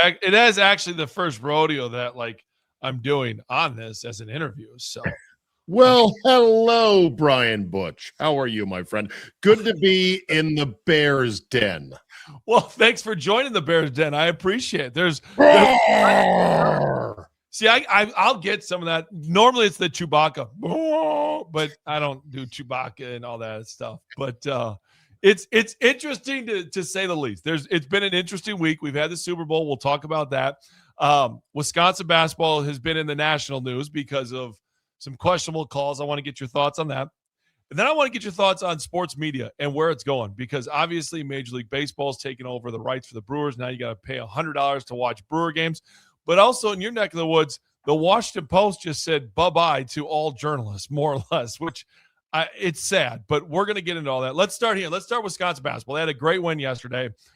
it is actually the first rodeo that like I'm doing on this as an interview. So, well, hello, Brian Butch. How are you, my friend? Good to be in the Bears Den. Well, thanks for joining the Bears Den. I appreciate it. See, I'll get some of that. Normally it's the Chewbacca, but I don't do Chewbacca and all that stuff. But it's interesting to say the least. It's been an interesting week. We've had the Super Bowl. We'll talk about that. Wisconsin basketball has been in the national news because of some questionable calls. I want to get your thoughts on that. And then I want to get your thoughts on sports media and where it's going, because obviously Major League Baseball is taking over the rights for the Brewers. Now you got to pay $100 to watch Brewer games. But also in your neck of the woods, the Washington Post just said bye-bye to all journalists, more or less, which it's sad. But we're going to get into all that. Let's start here. Let's start Wisconsin basketball. They had a great win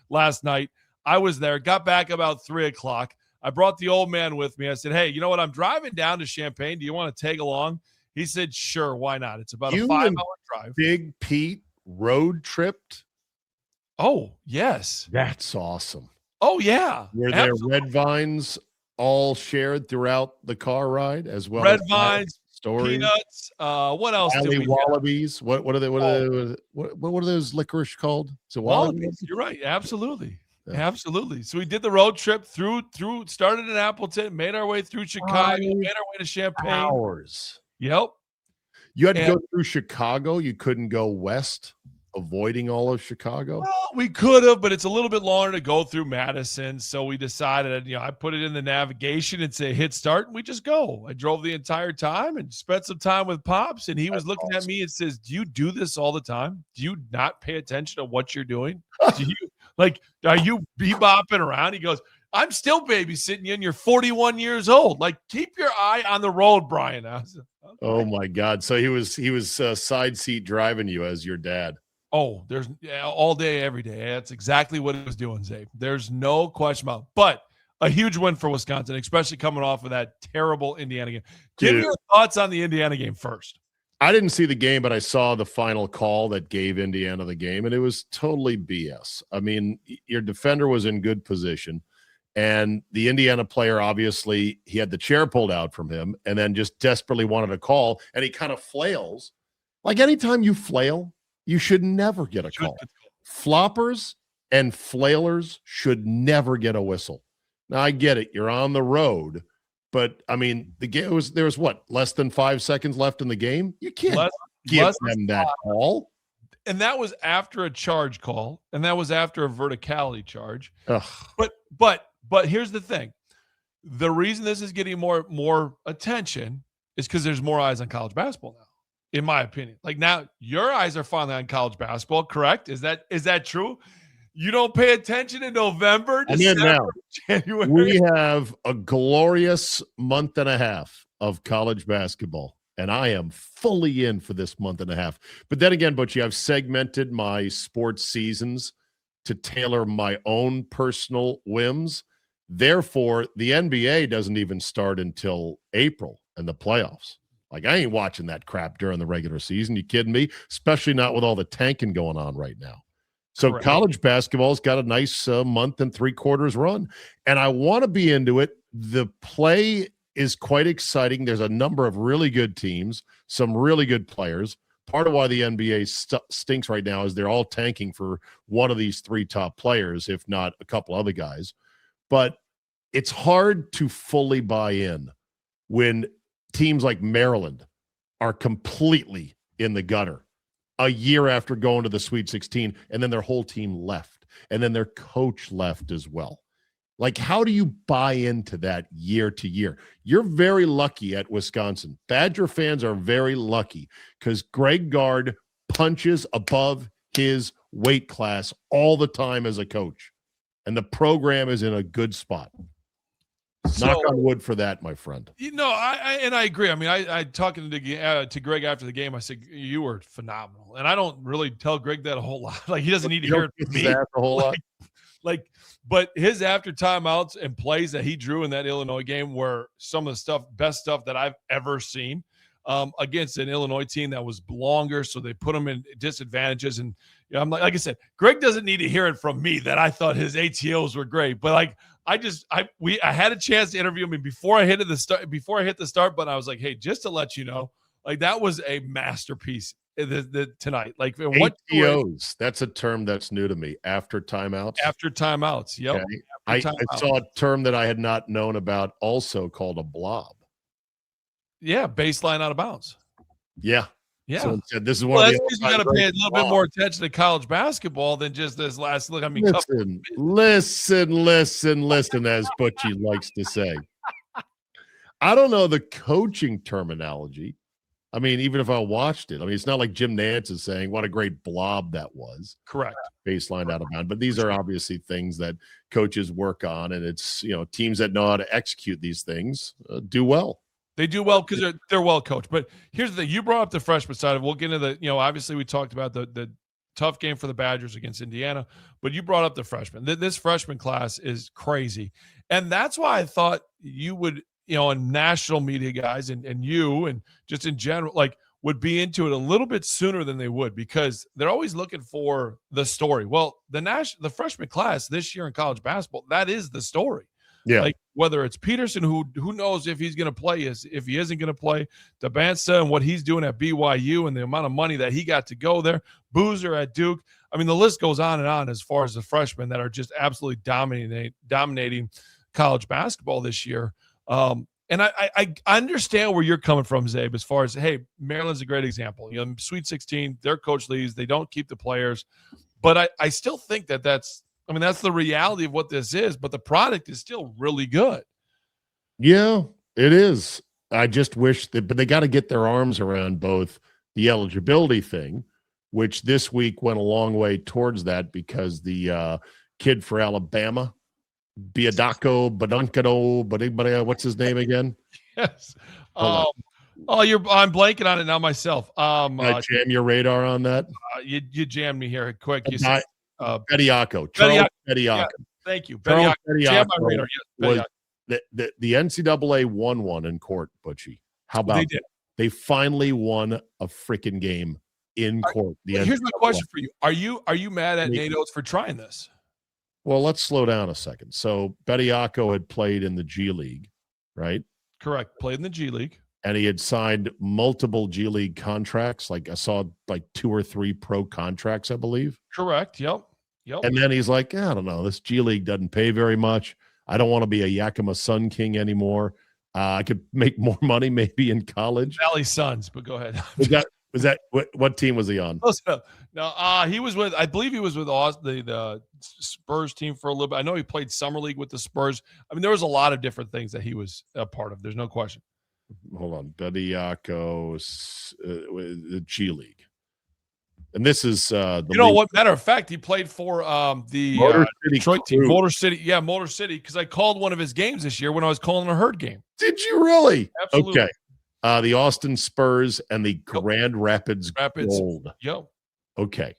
last night. I was there, got back about 3 o'clock. I brought the old man with me. I said, hey, you know what? I'm driving down to Champaign. Do you want to tag along? He said, sure, why not? It's about a 5-hour drive. Big Pete road tripped? Oh, yes. That's awesome. Oh, yeah. Were there red vines all shared throughout the car ride as well? Red vines, stories, peanuts. What else did we wallabies? What are they? What are those licorice called? Is it wallabies? You're right. Absolutely. Yeah. Absolutely. So we did the road trip through, started in Appleton, made our way through Chicago, made our way to Champaign. Hours. Yep. You had to go through Chicago. You couldn't go west, avoiding all of Chicago. Well, we could have, but it's a little bit longer to go through Madison. So we decided, I put it in the navigation and say hit start, and we just go. I drove the entire time and spent some time with Pops, and he was looking at me and says, do you do this all the time? Do you not pay attention to what you're doing? Are you bebopping around? He goes, I'm still babysitting you, and you're 41 years old. Like, keep your eye on the road, Brian. I was, okay. Oh my God! So he was side seat driving you as your dad. Oh, there's all day, every day. That's exactly what he was doing, Zabe. There's no question about it. But a huge win for Wisconsin, especially coming off of that terrible Indiana game. Give me your thoughts on the Indiana game first. I didn't see the game, but I saw the final call that gave Indiana the game, and it was totally BS. I mean, your defender was in good position, and the Indiana player, obviously, he had the chair pulled out from him and then just desperately wanted a call, and he kind of flails. Like, anytime you flail, you should never get a call. Floppers and flailers should never get a whistle. Now, I get it. You're on the road. But, I mean, the game there was less than 5 seconds left in the game? You can't give them that call. And that was after a charge call, and that was after a verticality charge. Ugh. But here's the thing. The reason this is getting more attention is because there's more eyes on college basketball now, in my opinion. Like, now your eyes are finally on college basketball, correct? Is that true? You don't pay attention in November, December, January. We have a glorious month and a half of college basketball, and I am fully in for this month and a half. But then again, Butchie, I've segmented my sports seasons to tailor my own personal whims. Therefore, the NBA doesn't even start until April and the playoffs. Like, I ain't watching that crap during the regular season. You kidding me? Especially not with all the tanking going on right now. So correct. College basketball's got a nice month and 3/4 run, and I want to be into it. The play is quite exciting. There's a number of really good teams, some really good players. Part of why the NBA stinks right now is they're all tanking for one of these 3 top players, if not a couple other guys. But it's hard to fully buy in when teams like Maryland are completely in the gutter a year after going to the Sweet 16, and then their whole team left, and then their coach left as well. Like, how do you buy into that year to year? You're very lucky at Wisconsin. Badger fans are very lucky because Greg Gard punches above his weight class all the time as a coach, and the program is in a good spot. Knock on wood for that, my friend. I agree. I mean, I talking to Greg after the game. I said, you were phenomenal. And I don't really tell Greg that a whole lot. Like, he doesn't need to hear it from me. A whole lot. But his after timeouts and plays that he drew in that Illinois game were some of the best stuff that I've ever seen against an Illinois team that was longer. So they put them in disadvantages. And I'm like I said, Greg doesn't need to hear it from me that I thought his ATOs were great. But I had a chance to interview him before I hit the start button. I was like, hey, just to let you know, like that was a masterpiece tonight. Like what ATOs, that's a term that's new to me. After timeouts. After timeouts. Yep. Okay. I saw a term that I had not known about also called a blob. Yeah, baseline out of bounds. Yeah. Yeah. So said, this is one of the you got to pay a little bit more attention to college basketball than just this last look. I mean, listen, as Butchie likes to say. I don't know the coaching terminology. I mean, even if I watched it, I mean, it's not like Jim Nantz is saying what a great blob that was. Correct. Baseline out of bounds. But these are obviously things that coaches work on, and it's, teams that know how to execute these things do well. They do well because they're well coached. But here's the thing. You brought up the freshman side. We'll get into obviously we talked about the tough game for the Badgers against Indiana, but you brought up the freshmen. This freshman class is crazy. And that's why I thought you would, and national media guys and you and just in general, like would be into it a little bit sooner than they would because they're always looking for the story. Well, the freshman class this year in college basketball, that is the story. Yeah. Like whether it's Peterson, who knows if he's going to play, if he isn't going to play, DeBansa and what he's doing at BYU and the amount of money that he got to go there, Boozer at Duke. I mean, the list goes on and on as far as the freshmen that are just absolutely dominating college basketball this year. And I understand where you're coming from, Zabe, as far as, hey, Maryland's a great example. Sweet 16, their coach leaves, they don't keep the players. But I still think that's the reality of what this is, but the product is still really good. Yeah, it is. I just wish but they got to get their arms around both the eligibility thing, which this week went a long way towards that because the kid for Alabama, Badunkado, what's his name again? Yes. I'm blanking on it now myself. I jam your radar on that. You jammed me here quick. You said Bediako. Charles Bediako. Yeah, thank you. Bediako Jam my radar. Yes, the NCAA won one in court, Butchie. How about they did? They finally won a freaking game in court. Here's my question for you. Are you mad at Nate Oates for trying this? Well, let's slow down a second. So Bediako had played in the G League, right? Correct. Played in the G League. And he had signed multiple G League contracts. Like I saw 2 or 3 pro contracts, I believe. Correct. Yep. And then he's like, I don't know, this G League doesn't pay very much. I don't want to be a Yakima Sun King anymore. I could make more money maybe in college. Valley Suns, but go ahead. Was that what team was he on? No, he was with, I believe he was with the Spurs team for a little bit. I know he played summer league with the Spurs. I mean, there was a lot of different things that he was a part of. There's no question. Hold on. Bediako, the G League. And this is what matter of fact, he played for the Motor City Detroit team. Motor City. Yeah, Motor City, because I called one of his games this year when I was calling a Herd game. Did you really? Absolutely. Okay. The Austin Spurs and the Grand Rapids Gold. Yep. Okay.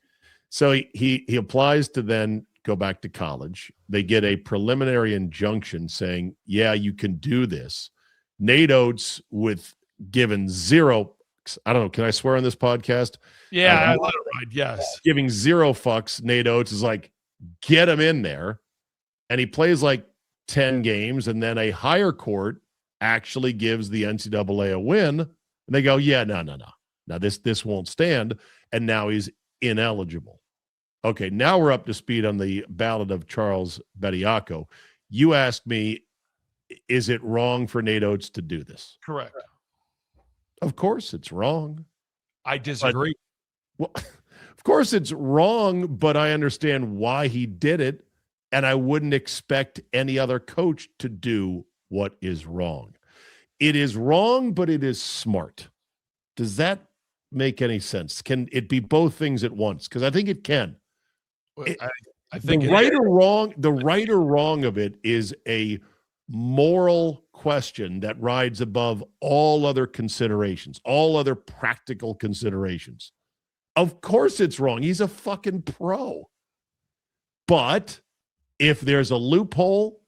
So he applies to then go back to college. They get a preliminary injunction saying, yeah, you can do this. Nate Oates with given zero, I don't know, can I swear on this podcast? Yeah, I let it ride, yes. Giving zero fucks, Nate Oates is like, get him in there. And he plays 10 games, and then a higher court actually gives the NCAA a win. And they go, yeah, no. Now this won't stand. And now he's ineligible. Okay, now we're up to speed on the ballot of Charles Bediako. You asked me, is it wrong for Nate Oates to do this? Correct. Of course it's wrong. I disagree. Well, of course it's wrong, but I understand why he did it, and I wouldn't expect any other coach to do what is wrong. It is wrong, but it is smart. Does that make any sense? Can it be both things at once? Because I think it can. I think the right or wrong of it is a moral question that rides above all other considerations, all other practical considerations. Of course it's wrong. He's a fucking pro. But if there's a loophole,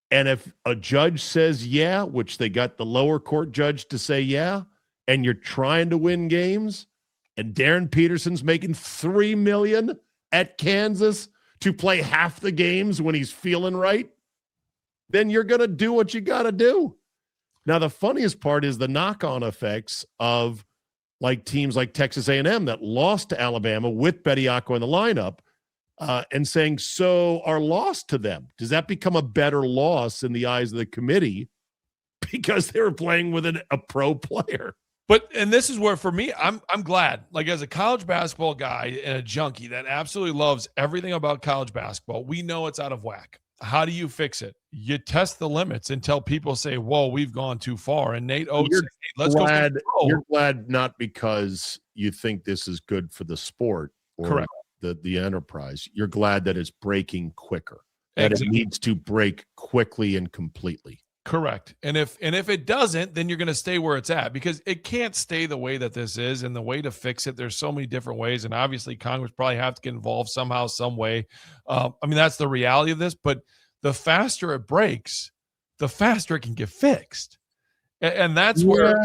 and if a judge says yeah, which they got the lower court judge to say yeah, and you're trying to win games, and Darren Peterson's making $3 million at Kansas to play half the games when he's feeling right, then you're going to do what you got to do. Now, the funniest part is the knock-on effects of like teams like Texas A&M that lost to Alabama with Bediako in the lineup, and saying, so our loss to them, does that become a better loss in the eyes of the committee because they were playing with a pro player? And this is where, for me, I'm glad, like as a college basketball guy and a junkie that absolutely loves everything about college basketball, we know it's out of whack. How do you fix it? You test the limits until people say, whoa, we've gone too far. And Nate Oates said, hey, let's go. You're glad not because you think this is good for the sport or correct. The enterprise. You're glad that it's breaking quicker, that it needs to break quickly and completely. Correct. And if it doesn't, then you're going to stay where it's at, because it can't stay the way that this is. And the way to fix it, there's so many different ways. And obviously Congress probably have to get involved somehow, some way. I mean, that's the reality of this, but the faster it breaks, the faster it can get fixed. And that's where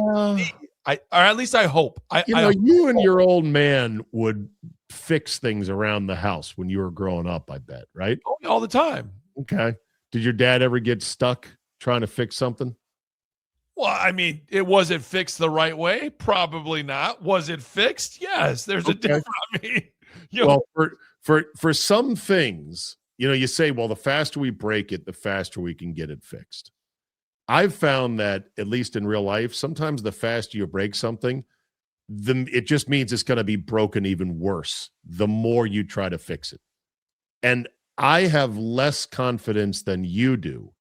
or at least I hope. You and your old man would fix things around the house when you were growing up, I bet, right? All the time. Okay. Did your dad ever get stuck trying to fix something? Well, I mean, was it fixed the right way? Probably not. Was it fixed? Yes. There's a difference. I mean, well, for some things, you say, well, the faster we break it, the faster we can get it fixed. I've found that, at least in real life, sometimes the faster you break something, it just means it's going to be broken even worse the more you try to fix it. And I have less confidence than you do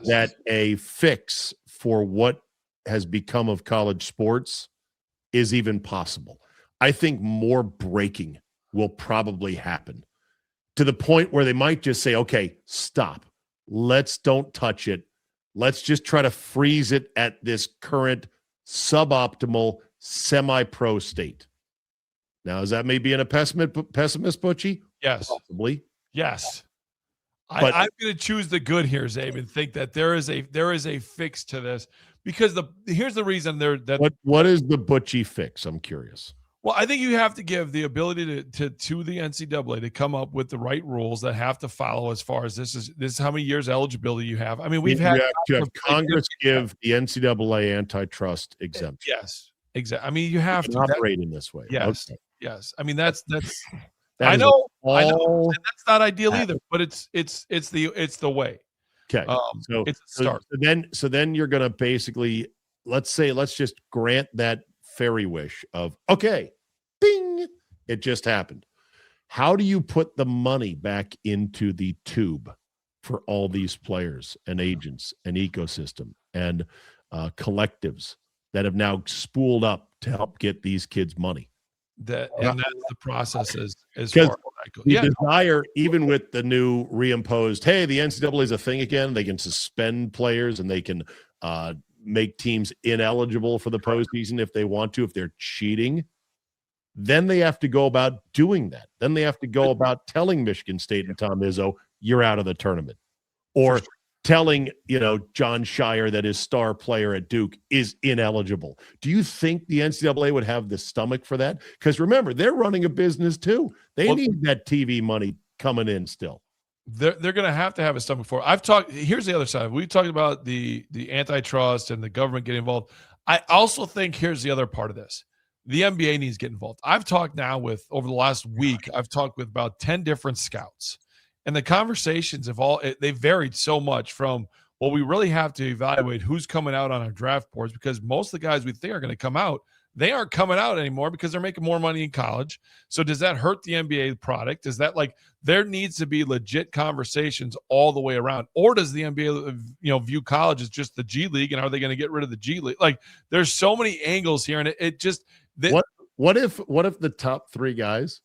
that a fix for what has become of college sports is even possible. I think more breaking will probably happen to the point where they might just say, okay, stop. Don't touch it. Let's just try to freeze it at this current suboptimal semi-pro state. Now, is that maybe a pessimist, Butchie? Yes. Possibly. Yes. But I'm going to choose the good here, Zabe, and think that there is a fix to this, because here's the reason what is the Butchie fix? I'm curious. Well, I think you have to give the ability to the NCAA to come up with the right rules that have to follow as far as this is how many years eligibility you have. I mean, you have Congress give the NCAA antitrust exemption. Yes, exactly. I mean, you have to operate in this way. Yes, okay. Yes. I mean, that's. I know, and that's not ideal either, but it's the way. Okay, so it's a start. So then you're going to basically let's just grant that fairy wish of, okay, bing, it just happened. How do you put the money back into the tube for all these players and agents and ecosystem and collectives that have now spooled up to help get these kids money? That's the process is because the desire, even with the new reimposed, hey, the NCAA is a thing again. They can suspend players and they can make teams ineligible for the postseason if they want to, if they're cheating. Then they have to go about doing that. Then they have to go about telling Michigan State and Tom Izzo, you're out of the tournament, or telling John Shire that his star player at Duke is ineligible. Do you think the NCAA would have the stomach for that? Because remember, they're running a business too. They need that TV money coming in still. They're going to have a stomach for it. Here's the other side. We talked about the antitrust and the government getting involved. I also think here's the other part of this. The NBA needs to get involved. I've talked now over the last week, I've talked with about 10 different scouts. And the conversations they've varied so much from, well, we really have to evaluate who's coming out on our draft boards, because most of the guys we think are going to come out, they aren't coming out anymore because they're making more money in college. So does that hurt the NBA product? Is that there needs to be legit conversations all the way around? Or does the NBA, view college as just the G League, and are they going to get rid of the G League? There's so many angles here, and it just what if the top three guys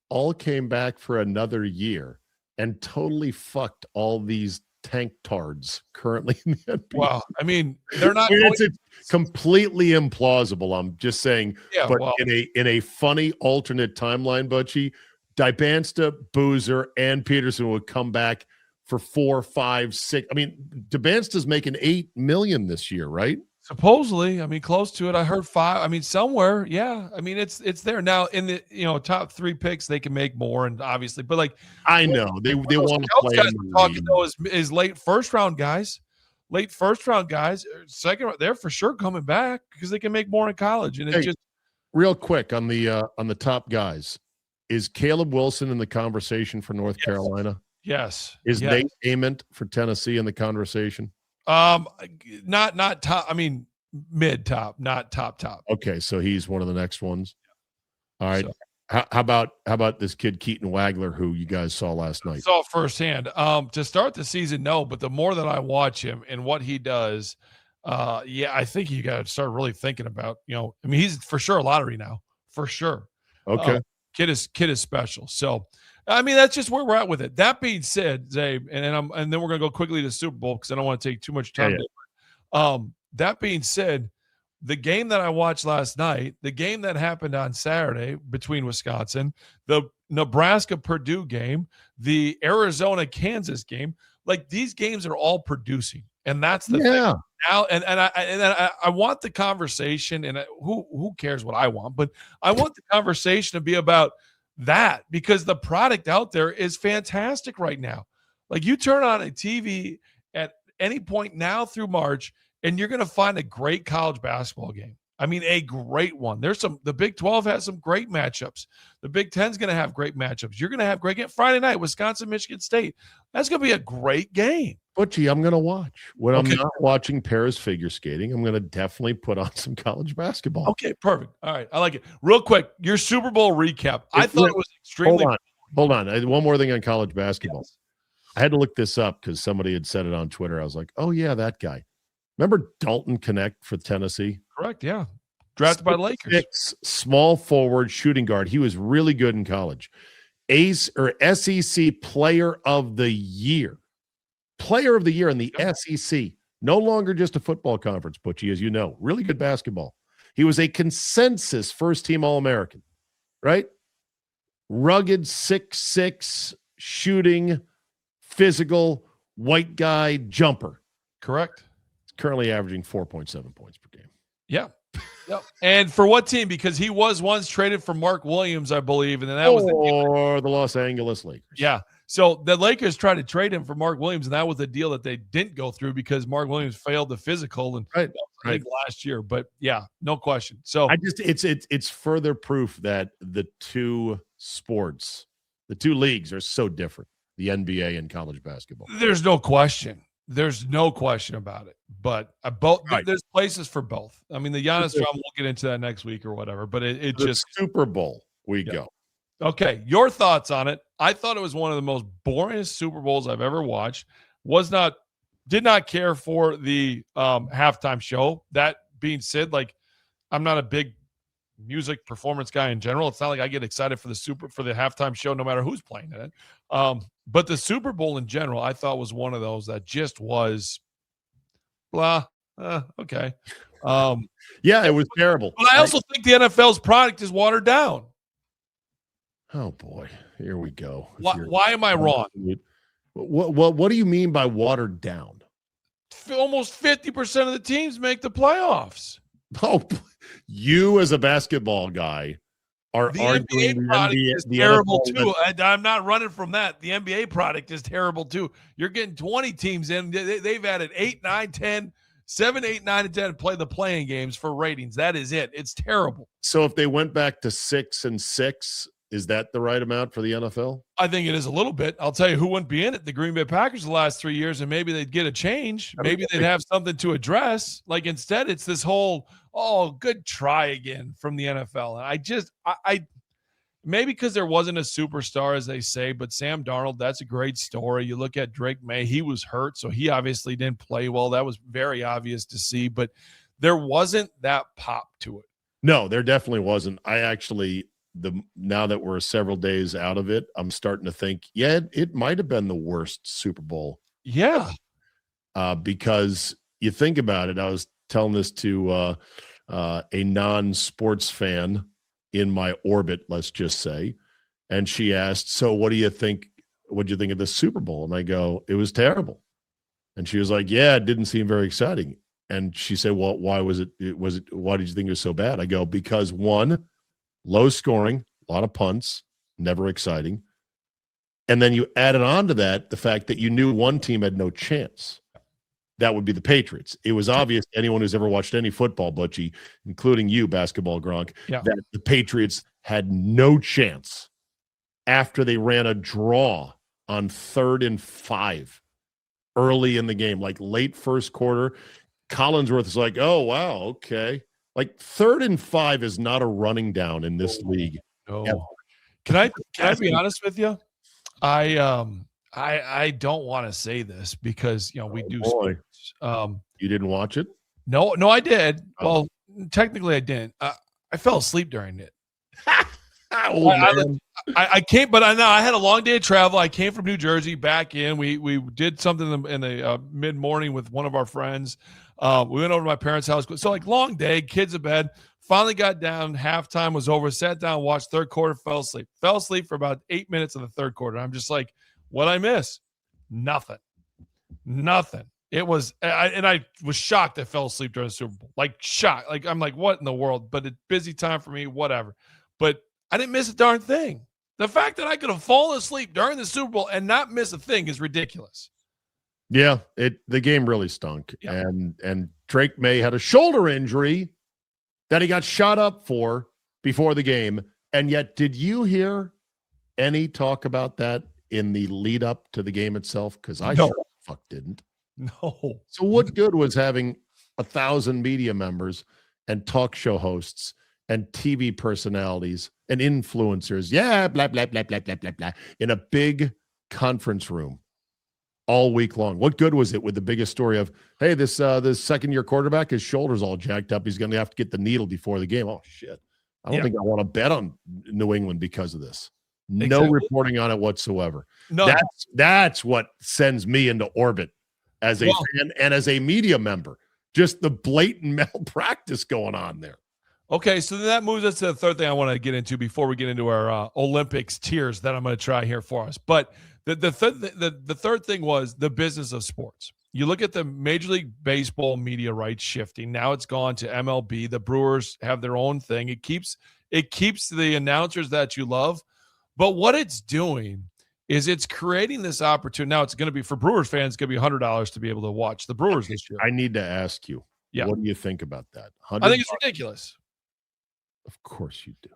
all came back for another year and totally fucked all these tank tards currently in the NBA? Wow. I mean, they're not. It's completely implausible. I'm just saying. Yeah, but in a funny alternate timeline, Butchie, Dybansta, Boozer, and Peterson would come back for 4, 5, 6. I mean, Dybansta's making $8 million this year, right? Supposedly, I mean, close to it. I heard 5. I mean, somewhere, yeah. I mean, it's there now. In the top 3 picks, they can make more, and obviously, but like I know they want to play guys in we're the talking league. though is late first round guys, second round. They're for sure coming back because they can make more in college, and it's just real quick on the top guys. Is Caleb Wilson in the conversation for North Carolina? Yes. Is Nate Ament for Tennessee in the conversation? Not top. I mean, mid top, not top. Okay, so he's one of the next ones. All right. So, how about this kid Keaton Wagler, who you guys saw last night? Saw firsthand. To start the season, no, but the more that I watch him and what he does, I think you got to start really thinking about. I mean, he's for sure a lottery now, for sure. Okay. Kid is special. So, I mean, that's just where we're at with it. That being said, Zay, and then we're gonna go quickly to the Super Bowl because I don't want to take too much time. Yeah. That being said, the game that I watched last night, the game that happened on Saturday between Wisconsin, the Nebraska-Purdue game, the Arizona-Kansas game, like these games are all producing, and that's the thing. Now, and I want the conversation, and who cares what I want, but I want the conversation to be about that because the product out there is fantastic right now. Like you turn on a TV at any point now through March, and you're going to find a great college basketball game. I mean, a great one. The Big 12 has some great matchups. The Big 10 is going to have great matchups. You're going to have great game Friday night, Wisconsin, Michigan State. That's going to be a great game. Butchie, I'm going to watch. When I'm not watching Paris figure skating, I'm going to definitely put on some college basketball. Okay, perfect. All right, I like it. Real quick, your Super Bowl recap. I thought it was extremely. Hold on. I had one more thing on college basketball. Yes. I had to look this up because somebody had said it on Twitter. I was like, oh, yeah, that guy. Remember Dalton Connect for Tennessee? Correct, yeah. Drafted by the Lakers. Small forward, shooting guard. He was really good in college. Ace or SEC Player of the Year. Player of the Year in the SEC. No longer just a football conference, Butchie, as you know. Really good basketball. He was a consensus first-team All-American, right? Rugged, 6'6", shooting, physical, white guy, jumper. Correct. Currently averaging 4.7 points per game. Yeah. Yep. And for what team? Because he was once traded for Mark Williams, I believe, and then that was the Los Angeles Lakers. Yeah. So the Lakers tried to trade him for Mark Williams, and that was the deal that they didn't go through because Mark Williams failed the physical and I think last year. But yeah, no question. So it's further proof that the two sports, the two leagues are so different. The NBA and college basketball. There's no question. There's no question about it. But there's places for both. I mean, the Giannis drama, we'll get into that next week or whatever. But it just Super Bowl go. Okay, your thoughts on it? I thought it was one of the most boring Super Bowls I've ever watched. Did not care for the halftime show. That being said, like I'm not a big music performance guy in general. It's not like I get excited for the halftime show no matter who's playing in it. But the Super Bowl in general, I thought was one of those that just was blah. Okay. Yeah, it was terrible. But I also think the NFL's product is watered down. Oh boy, here we go. Why am I wrong? What do you mean by watered down? Almost 50% of the teams make the playoffs. Oh, you as a basketball guy are arguing NBA product is terrible too. I'm not running from that. The NBA product is terrible too. You're getting 20 teams in. They've added 8, 9, 10, 7, 8, 9, and 10 to play the playing games for ratings. That is it. It's terrible. So if they went back to 6 and 6, is that the right amount for the NFL? I think it is a little bit. I'll tell you who wouldn't be in it. The Green Bay Packers the last 3 years, and maybe they'd get a change. Maybe they'd have something to address. Like instead, it's this whole, good try again from the NFL. And I maybe because there wasn't a superstar, as they say, but Sam Darnold, that's a great story. You look at Drake May, he was hurt, so he obviously didn't play well. That was very obvious to see, but there wasn't that pop to it. No, there definitely wasn't. Now that we're several days out of it, I'm starting to think, it might have been the worst Super Bowl. Yeah. Because you think about it, I was telling this to a non-sports fan in my orbit, let's just say, and she asked, so what do you think? What'd you think of the Super Bowl? And I go, it was terrible. And she was like, yeah, it didn't seem very exciting. And she said, well, why did you think it was so bad? I go, because one, low scoring, a lot of punts, never exciting. And then you added on to that the fact that you knew one team had no chance. That would be the Patriots. It was obvious to anyone who's ever watched any football, Butchie, including you, Basketball Gronk, that the Patriots had no chance after they ran a draw on 3rd and 5 early in the game, like late first quarter. Collinsworth is like, oh, wow, okay. Like 3rd and 5 is not a running down in this league. No. Can I be honest with you? I don't want to say this because we do sports. You didn't watch it? No, I did. Oh. Well, technically I didn't. I fell asleep during it. I came, but I had a long day of travel. I came from New Jersey back in. We did something in the mid morning with one of our friends. We went over to my parents' house. So like long day, kids in bed. Finally got down. Halftime was over. Sat down, watched third quarter. Fell asleep. Fell asleep for about 8 minutes in the third quarter. I'm just like, what I miss? Nothing. It was, I was shocked I fell asleep during the Super Bowl. Like shocked. Like I'm like, what in the world? But it's busy time for me. Whatever. But I didn't miss a darn thing. The fact that I could have fallen asleep during the Super Bowl and not miss a thing is ridiculous. Yeah, the game really stunk. Yeah. And Drake May had a shoulder injury that he got shot up for before the game. And yet, did you hear any talk about that in the lead up to the game itself? Because I sure fuck didn't. No. So what good was having 1,000 media members and talk show hosts and TV personalities and influencers, blah, blah, blah, blah, blah, blah, blah, in a big conference room all week long? What good was it with the biggest story of, hey, this second-year quarterback, his shoulder's all jacked up. He's going to have to get the needle before the game. Oh, shit. I don't think I want to bet on New England because of this. No reporting on it whatsoever. No. That's what sends me into orbit as a fan and as a media member. Just the blatant malpractice going on there. Okay, so then that moves us to the third thing I want to get into before we get into our Olympics tiers that I'm going to try here for us. But the third thing was the business of sports. You look at the Major League Baseball media rights shifting. Now it's gone to MLB. The Brewers have their own thing. It keeps the announcers that you love. But what it's doing is it's creating this opportunity. Now it's going to be, for Brewers fans, it's going to be $100 to be able to watch the Brewers this year. I need to ask you, what do you think about that? I think it's ridiculous. Of course you do.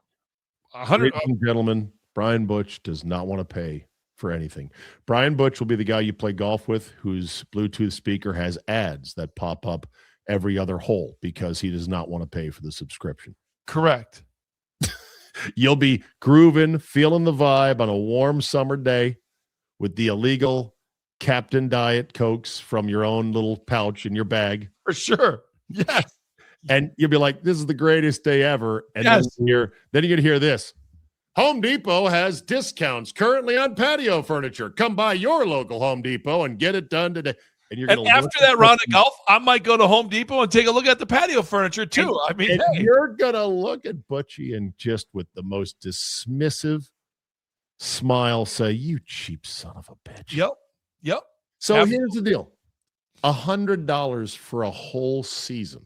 100. Ladies and gentlemen, Brian Butch does not want to pay for anything. Brian Butch will be the guy you play golf with whose Bluetooth speaker has ads that pop up every other hole because he does not want to pay for the subscription. Correct. You'll be grooving, feeling the vibe on a warm summer day with the illegal Captain Diet Cokes from your own little pouch in your bag. For sure. Yes. And you'll be like, this is the greatest day ever. And then you're going to hear this. Home Depot has discounts currently on patio furniture. Come by your local Home Depot and get it done today. And after that round of golf, I might go to Home Depot and take a look at the patio furniture too. You're going to look at Butchie and just with the most dismissive smile say, you cheap son of a bitch. Yep. So here's the deal. $100 for a whole season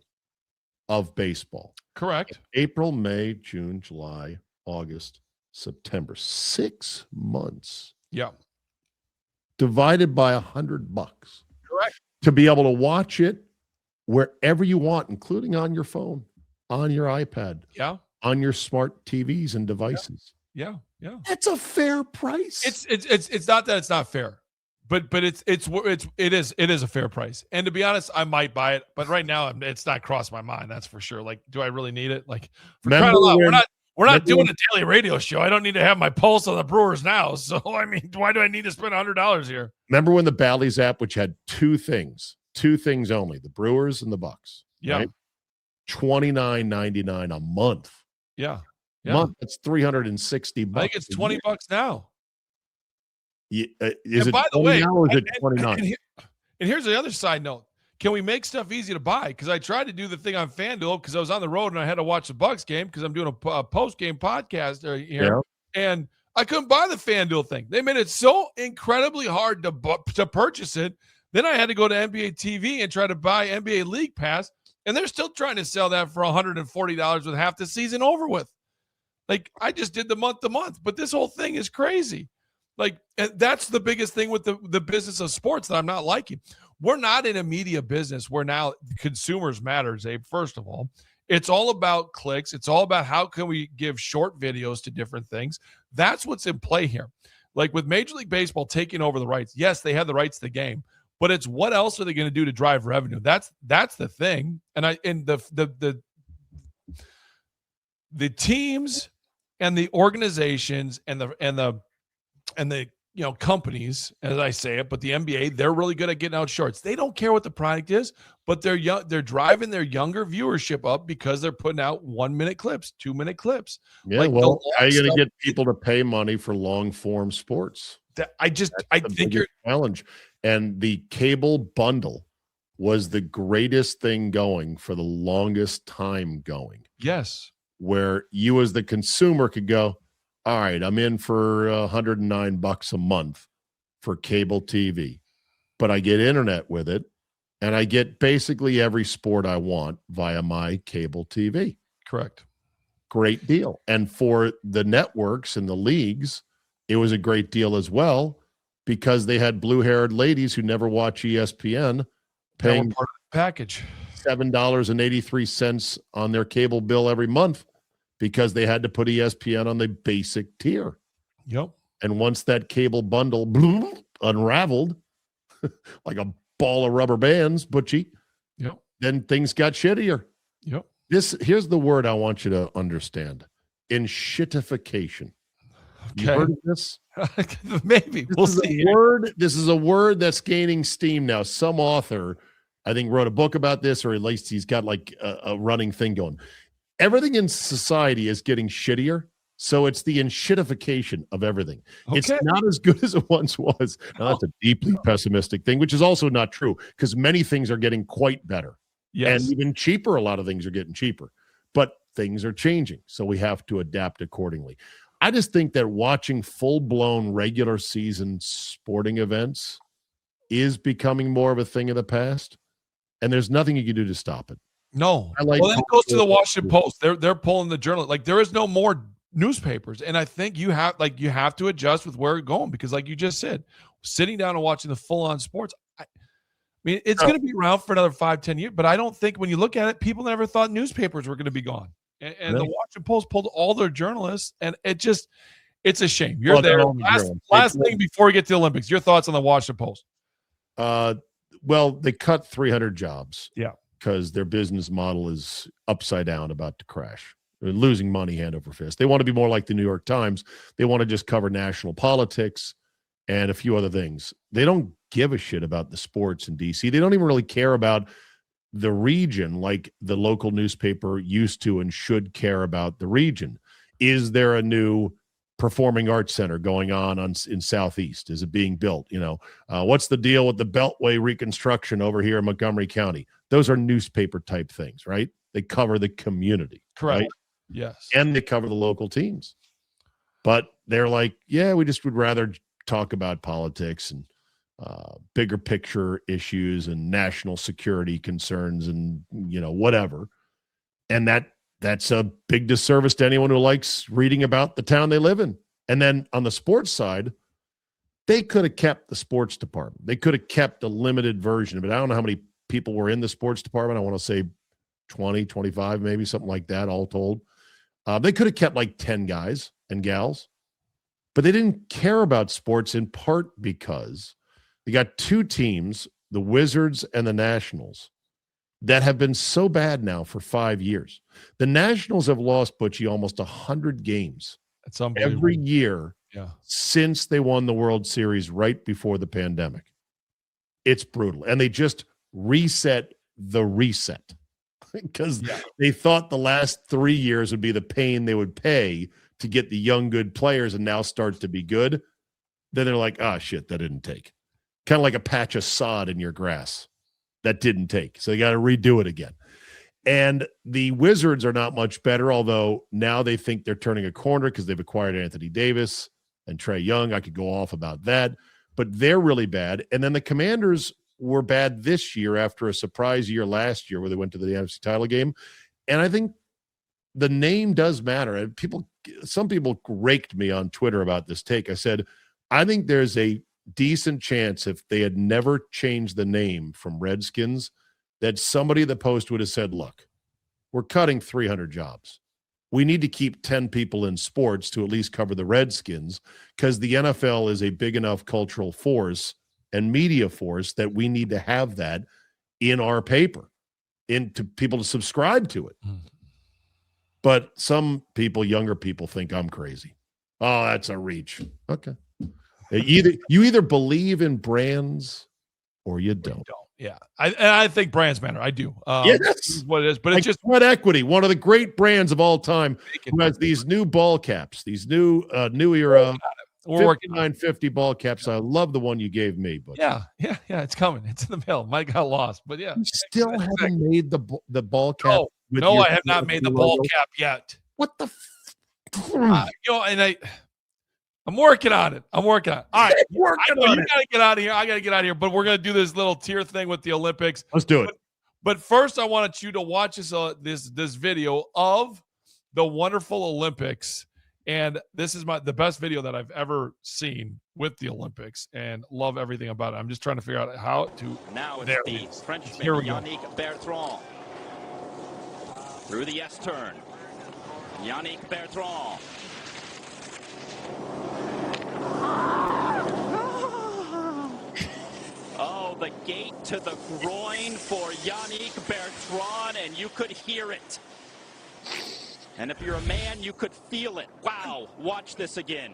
of baseball. Correct. April, May, June, July, August, September. 6 months. Yeah. Divided by $100. Correct. To be able to watch it wherever you want, including on your phone, on your iPad, on your smart TVs and devices. Yeah. That's a fair price. It's not that it's not fair, but it is a fair price. And to be honest, I might buy it, but right now it's not crossed my mind. That's for sure. Like, do I really need it? Like, for crying out loud, we're not doing a daily radio show. I don't need to have my pulse on the Brewers now. So, I mean, why do I need to spend $100 here? Remember when the Bally's app, which had two things only, the Brewers and the Bucks. Yeah. Right? $29.99 a month. Yeah. Month. That's $360. I think it's $20 now. Yeah, is it by the way, now or is it 29? And here's the other side note. Can we make stuff easy to buy? Because I tried to do the thing on FanDuel because I was on the road and I had to watch the Bucks game because I'm doing a post-game podcast here. And I couldn't buy the FanDuel thing. They made it so incredibly hard to purchase it Then I had to go to NBA TV and try to buy NBA League Pass, and they're still trying to sell that for $140 with half the season over with. Like, I just did the month to month, but this whole thing is crazy. Like, and that's the biggest thing with the business of sports that I'm not liking. We're not in a media business where now consumers matter, Zabe, first of all. It's all about clicks. It's all about how can we give short videos to different things. That's what's in play here. Like with Major League Baseball taking over the rights, yes, they have the rights to the game, but it's what else are they going to do to drive revenue? That's the thing. And the teams and the organizations and the companies, as I say it, but the NBA, they're really good at getting out shorts. They don't care what the product is, but they're driving their younger viewership up because they're putting out 1 minute clips, 2 minute clips. Yeah, like, well, how are you going to get people to pay money for long form sports? I think you're challenge. And the cable bundle was the greatest thing going for the longest time going. Yes. Where you as the consumer could go, all right, I'm in for $109 a month for cable TV, but I get internet with it, and I get basically every sport I want via my cable TV. Correct. Great deal. And for the networks and the leagues, it was a great deal as well because they had blue-haired ladies who never watch ESPN paying part of the package $7.83 on their cable bill every month, because they had to put ESPN on the basic tier. Yep. And once that cable bundle unraveled like a ball of rubber bands, Butchie, yep, then things got shittier. Yep. Here's the word I want you to understand. Enshittification. Okay. You heard of this? Maybe. We'll see. This is a word that's gaining steam now. Some author, I think, wrote a book about this, or at least he's got like a running thing going. Everything in society is getting shittier, so it's the enshittification of everything. Okay. It's not as good as it once was. Now, that's a deeply pessimistic thing, which is also not true, because many things are getting quite better. Yes. And even cheaper. A lot of things are getting cheaper. But things are changing, so we have to adapt accordingly. I just think that watching full-blown regular season sporting events is becoming more of a thing of the past, and there's nothing you can do to stop it. No. Well, then it goes to the Washington Post. They're pulling the journal. Like, there is no more newspapers, and I think you have to adjust with where you're going, because like you just said, sitting down and watching the full-on sports, I mean, it's going to be around for another 5-10 years, but I don't think, when you look at it, people never thought newspapers were going to be gone. And the Washington Post pulled all their journalists, and it's a shame. You're there. Last thing before we get to the Olympics, your thoughts on the Washington Post? Well, they cut 300 jobs. Yeah. Because their business model is upside down, about to crash. They're losing money hand over fist. They want to be more like the New York Times. They want to just cover national politics and a few other things. They don't give a shit about the sports in D.C. They don't even really care about the region like the local newspaper used to and should care about the region. Is there a new performing arts center going on in Southeast? Is it being built? What's the deal with the Beltway reconstruction over here in Montgomery County? Those are newspaper type things, right? They cover the community. Correct. Right? Yes. And they cover the local teams. But they're like, yeah, we just would rather talk about politics and bigger picture issues and national security concerns and, whatever. And that's a big disservice to anyone who likes reading about the town they live in. And then on the sports side, they could have kept the sports department. They could have kept a limited version of it. I don't know how many people were in the sports department. I want to say 20, 25, maybe something like that, all told. They could have kept like 10 guys and gals, but they didn't care about sports, in part because they got two teams, the Wizards and the Nationals, that have been so bad now for 5 years. The Nationals have lost, Butchie, almost 100 games every year since they won the World Series right before the pandemic. It's brutal. And they just reset the reset because they thought the last 3 years would be the pain they would pay to get the young, good players and now starts to be good. Then they're like, shit, that didn't take. Kind of like a patch of sod in your grass. That didn't take. So you got to redo it again. And the Wizards are not much better, although now they think they're turning a corner because they've acquired Anthony Davis and Trae Young. I could go off about that, but they're really bad. And then the Commanders were bad this year after a surprise year last year where they went to the NFC title game. And I think the name does matter. And some people raked me on Twitter about this take. I said, I think there's a decent chance if they had never changed the name from Redskins that somebody at the Post would have said, look, we're cutting 300 jobs. We need to keep 10 people in sports to at least cover the Redskins because the NFL is a big enough cultural force and media force that we need to have that in our paper, to people to subscribe to it. But some people, younger people, think I'm crazy. Oh, that's a reach. Okay. You either believe in brands or you don't. Yeah. I think brands matter. I do. Yes. What it is, but like it's just Sweat Equity, one of the great brands of all time, who has these new ball caps, these new era 5950 ball caps. I love the one you gave me. But yeah. It's coming. It's in the mail. Might got lost, but yeah. You still haven't made the ball cap. No, I have not made the ball cap yet. What the? And I'm working on it. All right. You got to get out of here. I got to get out of here. But we're going to do this little tier thing with the Olympics. Let's do it. But first, I wanted you to watch this video of the wonderful Olympics. And this is the best video that I've ever seen with the Olympics and love everything about it. I'm just trying to figure out how to. Now it's the Frenchman, Yannick Bertrand. Through the S turn. Yannick Bertrand. Oh, the gate to the groin for Yannick Bertrand, and you could hear it. And if you're a man, you could feel it. Wow, watch this again.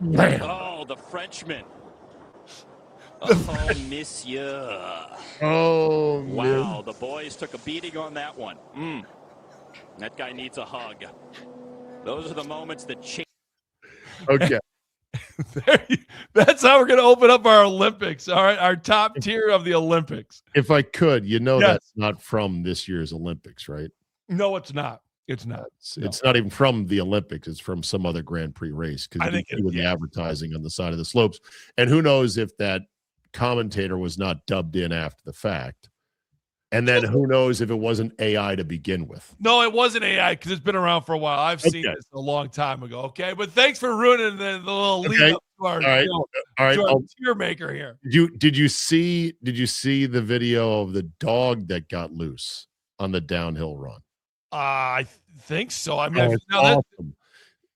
Bam. Oh, the Frenchman. Oh, monsieur. Oh, wow, the boys took a beating on that one. That guy needs a hug. Those are the moments that change. Okay. That's how we're going to open up our Olympics. All right, our top tier of the Olympics. If I could, that's not from this year's Olympics, right? No, it's not. It's not. It's not even from the Olympics. It's from some other Grand Prix race because you can see with the advertising on the side of the slopes. And who knows if that commentator was not dubbed in after the fact. And then who knows if it wasn't AI to begin with. No, it wasn't AI because it's been around for a while. I've seen this a long time ago. Okay, but thanks for ruining the little lead up to our, all right. Tier maker here. Did you see the video of the dog that got loose on the downhill run? I think so. I mean, awesome.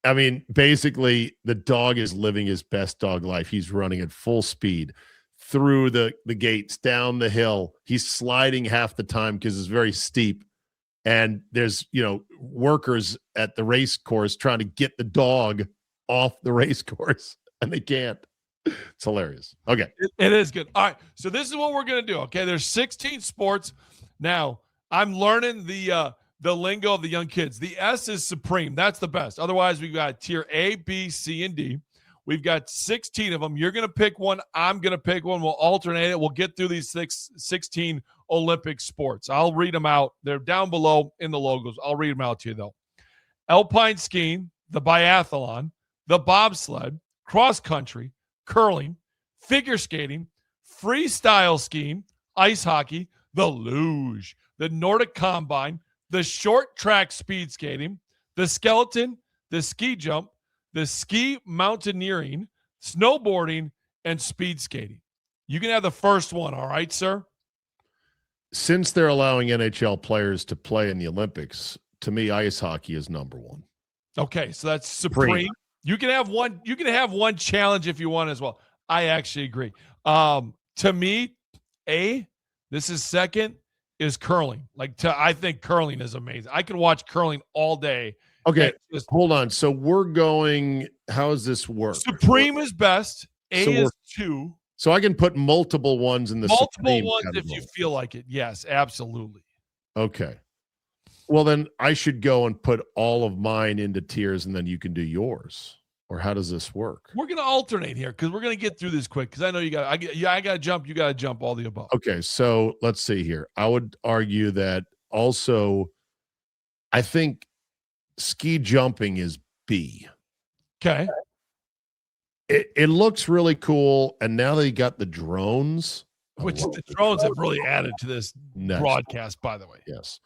I mean, basically, the dog is living his best dog life. He's running at full speed through the gates, down the hill. He's sliding half the time because it's very steep. And there's, workers at the race course trying to get the dog off the race course, and they can't. It's hilarious. Okay. It is good. All right. So this is what we're going to do. Okay. There's 16 sports. Now, I'm learning the lingo of the young kids. The S is supreme. That's the best. Otherwise, we've got tier A, B, C, and D. We've got 16 of them. You're going to pick one. I'm going to pick one. We'll alternate it. We'll get through these 16 Olympic sports. I'll read them out. They're down below in the logos. I'll read them out to you, though. Alpine skiing, the biathlon, the bobsled, cross country, curling, figure skating, freestyle skiing, ice hockey, the luge, the Nordic combine, the short track speed skating, the skeleton, the ski jump, the ski mountaineering, snowboarding, and speed skating. You can have the first one, all right, sir? Since they're allowing NHL players to play in the Olympics, to me, ice hockey is number one. Okay, so that's supreme. You can have one. You can have one challenge if you want as well. I actually agree. To me, this is second, is curling. I think curling is amazing. I can watch curling all day. Okay, hold on. So we're going, how does this work? Supreme is best. Is 2. So I can put multiple ones in the multiple ones category. If you feel like it. Yes, absolutely. Okay. Well, then I should go and put all of mine into tiers and then you can do yours. Or how does this work? We're going to alternate here because we're going to get through this quick because I know I got to jump. You got to jump all the above. Okay, so let's see here. I would argue that also I think ski jumping is B. Okay. It looks really cool, and now they got the drones. Which the drones have really added to this broadcast, by the way. Yes.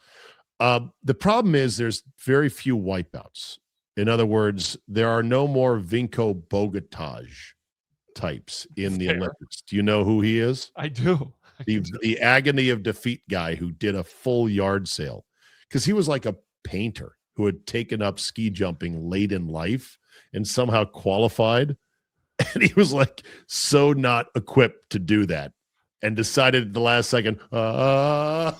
The problem is there's very few wipeouts. In other words, there are no more Vinko Bogataj types in the Olympics. Do you know who he is? I do. The agony of defeat guy who did a full yard sale, because he was like a painter who had taken up ski jumping late in life and somehow qualified. And he was like so not equipped to do that and decided at the last second, time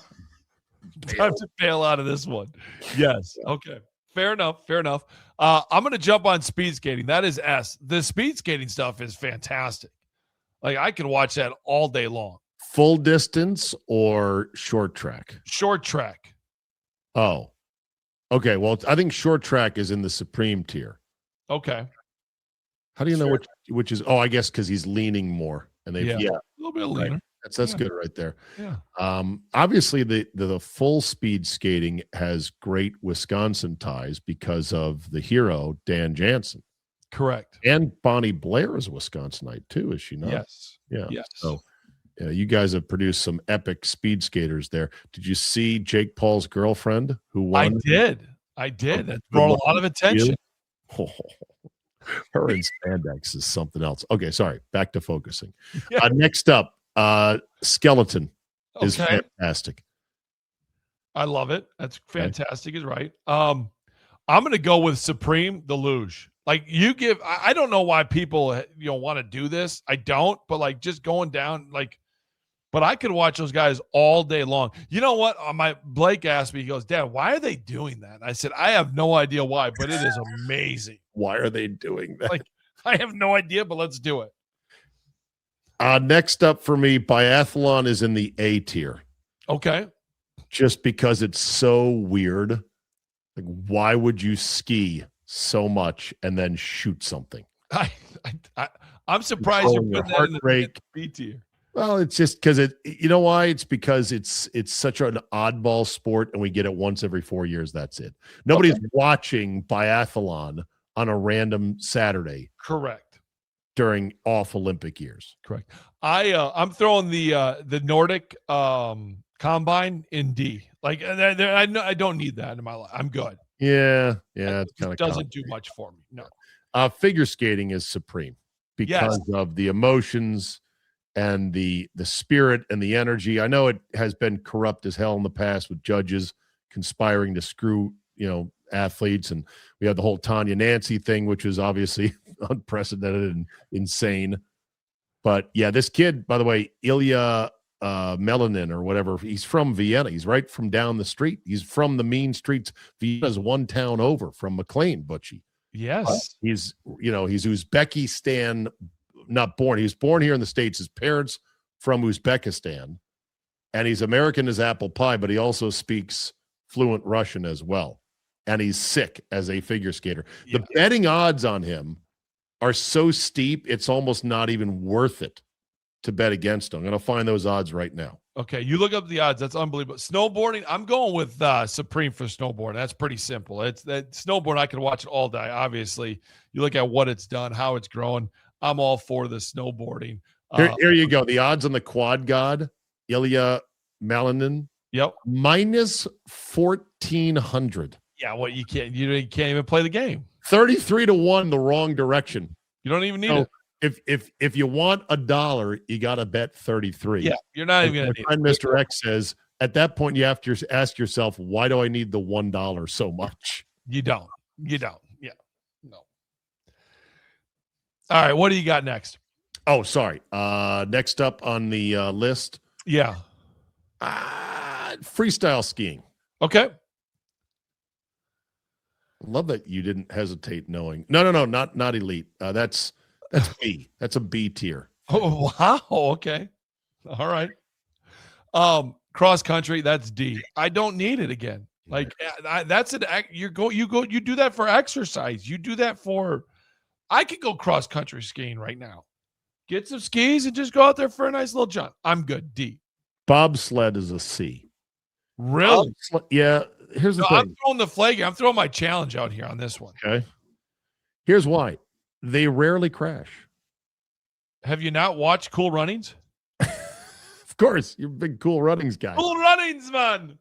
to bail out of this one. Yes. Okay. Fair enough. Fair enough. I'm going to jump on speed skating. That is S. The speed skating stuff is fantastic. Like, I can watch that all day long. Full distance or short track? Short track. Oh, okay. Well, I think short track is in the supreme tier. Okay. How do you know which is? Oh, I guess because he's leaning more, and a little bit leaner. Right. That's good right there. Yeah. Obviously, the full speed skating has great Wisconsin ties because of the hero Dan Jansen. Correct. And Bonnie Blair is a Wisconsinite too, is she not? Yes. Yeah. Yes. So you guys have produced some epic speed skaters there. Did you see Jake Paul's girlfriend who won? I did. That brought a lot of attention. Her in spandex is something else. Okay, sorry. Back to focusing. Yeah. Next up, skeleton is fantastic. I love it. That's fantastic. Is right. I'm going to go with Supreme, the luge. Like, I don't know why people want to do this. I don't, but like just going down, like, but I could watch those guys all day long. You know what? Blake asked me, he goes, Dad, why are they doing that? And I said, I have no idea why, but it is amazing. Why are they doing that? Like, I have no idea, but let's do it. Next up for me, biathlon is in the A tier. Okay. Just because it's so weird. Like, why would you ski so much and then shoot something? I'm surprised you're putting that in the B tier. Well, it's just because you know why? It's because it's such an oddball sport and we get it once every 4 years. That's it. Nobody's watching biathlon on a random Saturday. Correct. During off Olympic years. Correct. I'm throwing the Nordic combine in D. Like, I don't need that in my life. I'm good. Yeah. It kind of doesn't do much for me. No. Figure skating is supreme because of the emotions and the spirit and the energy. I know it has been corrupt as hell in the past with judges conspiring to screw, athletes. And we had the whole Tanya Nancy thing, which was obviously unprecedented and insane. But yeah, this kid, by the way, Ilya Melanin or whatever, he's from Vienna. He's right from down the street. He's from the mean streets. Vienna's one town over from McLean, Butchie. Yes. He's Uzbekistan, not born. He was born here in the States. His parents from Uzbekistan. And he's American as apple pie, but he also speaks fluent Russian as well. And he's sick as a figure skater. Yeah. The betting odds on him are so steep, it's almost not even worth it to bet against him. I'm going to find those odds right now. Okay, you look up the odds. That's unbelievable. Snowboarding, I'm going with Supreme for snowboarding. That's pretty simple. It's that snowboard. I can watch it all day. Obviously, you look at what it's done, how it's growing. I'm all for the snowboarding. Here you go. The odds on the quad god, Ilya Malinin. Yep. Minus 1,400. Yeah, what you can't even play the game. 33-1 the wrong direction. You don't even need it. If you want $1, you got to bet 33. Yeah, you're not even going to need it. Mr. X says at that point you have to ask yourself, why do I need the $1 so much? You don't. Yeah. No. All right, what do you got next? Oh, sorry. Next up on the list. Yeah. Freestyle skiing. Okay. Love that you didn't hesitate knowing. No, not elite. That's B. That's a B tier. Oh, wow. Okay. All right. Cross country, that's D. I don't need it again. Like that's it. You do that for exercise. You do that for. I could go cross country skiing right now. Get some skis and just go out there for a nice little jump. I'm good. D. Bobsled is a C. Really? Yeah. Here's the thing. I'm throwing the flag. I'm throwing my challenge out here on this one. Okay. Here's why. They rarely crash. Have you not watched Cool Runnings? Of course, you're a big Cool Runnings guy. Cool Runnings, man.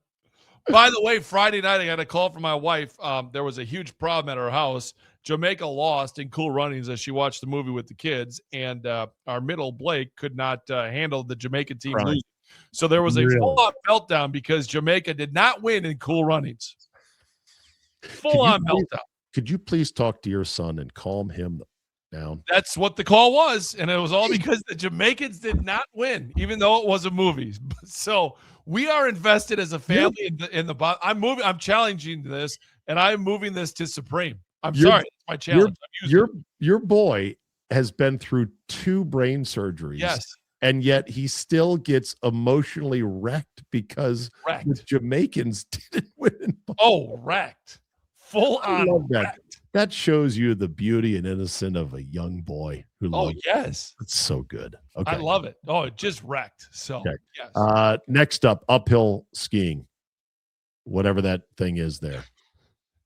By the way, Friday night I got a call from my wife. There was a huge problem at her house. Jamaica lost in Cool Runnings as she watched the movie with the kids, and our middle Blake could not handle the Jamaican team losing. So there was a full-on meltdown because Jamaica did not win in Cool Runnings. Full-on meltdown. Could you please talk to your son and calm him down? That's what the call was, and it was all because the Jamaicans did not win, even though it was a movie. So we are invested as a family in the. I'm challenging this, and I'm moving this to Supreme. Sorry, it's my challenge. Your boy has been through 2 brain surgeries. Yes. And yet he still gets emotionally wrecked because the Jamaicans didn't win. Wrecked. Full on wrecked. That shows you the beauty and innocence of a young boy who loves it. Yes. It's so good. Okay. I love it. It just wrecked. So, yes. Next up, uphill skiing. Whatever that thing is there.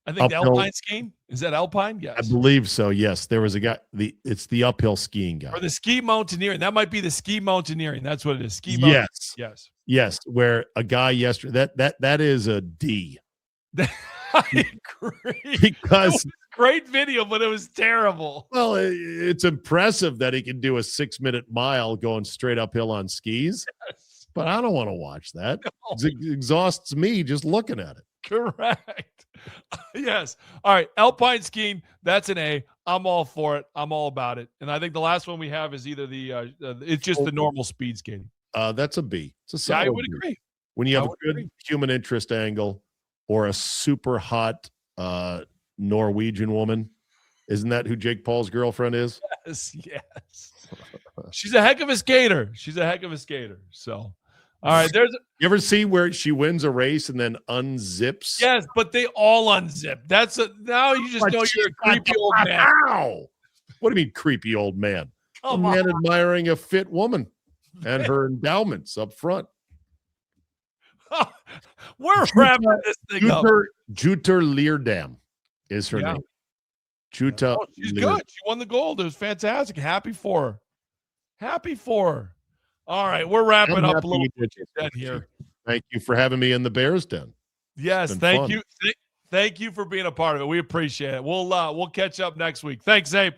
I think the alpine skiing. Is that alpine? Yes. I believe so. Yes. There was a guy. It's the uphill skiing guy. Or the ski mountaineering. That might be the ski mountaineering. That's what it is. Ski mountaineering. Yes. Yes. Where a guy yesterday, that is a D. I agree. Because great video, but it was terrible. Well, it's impressive that he can do a 6-minute mile going straight uphill on skis. Yes. But I don't want to watch that. No. It exhausts me just looking at it. Correct. Yes. All right. Alpine skiing. That's an A. I'm all for it. I'm all about it. And I think the last one we have is either it's just the normal speed skating. That's a B. It's a solid I would B. agree. When you have a good human interest angle or a super hot Norwegian woman, isn't that who Jake Paul's girlfriend is? Yes. She's a heck of a skater. So. All right, you ever see where she wins a race and then unzips? Yes, but they all unzip. Now you just know you're a creepy old man. Ow! What do you mean creepy old man? A man admiring a fit woman and her endowments up front. We're wrapping this thing up. Juter Leerdam is her name. Juta. She's good. She won the gold. It was fantastic. Happy for her. All right, we're wrapping up a little bit here. Thank you for having me in the Bears Den. Yes, thank you. Thank you for being a part of it. We appreciate it. We'll catch up next week. Thanks, Abe.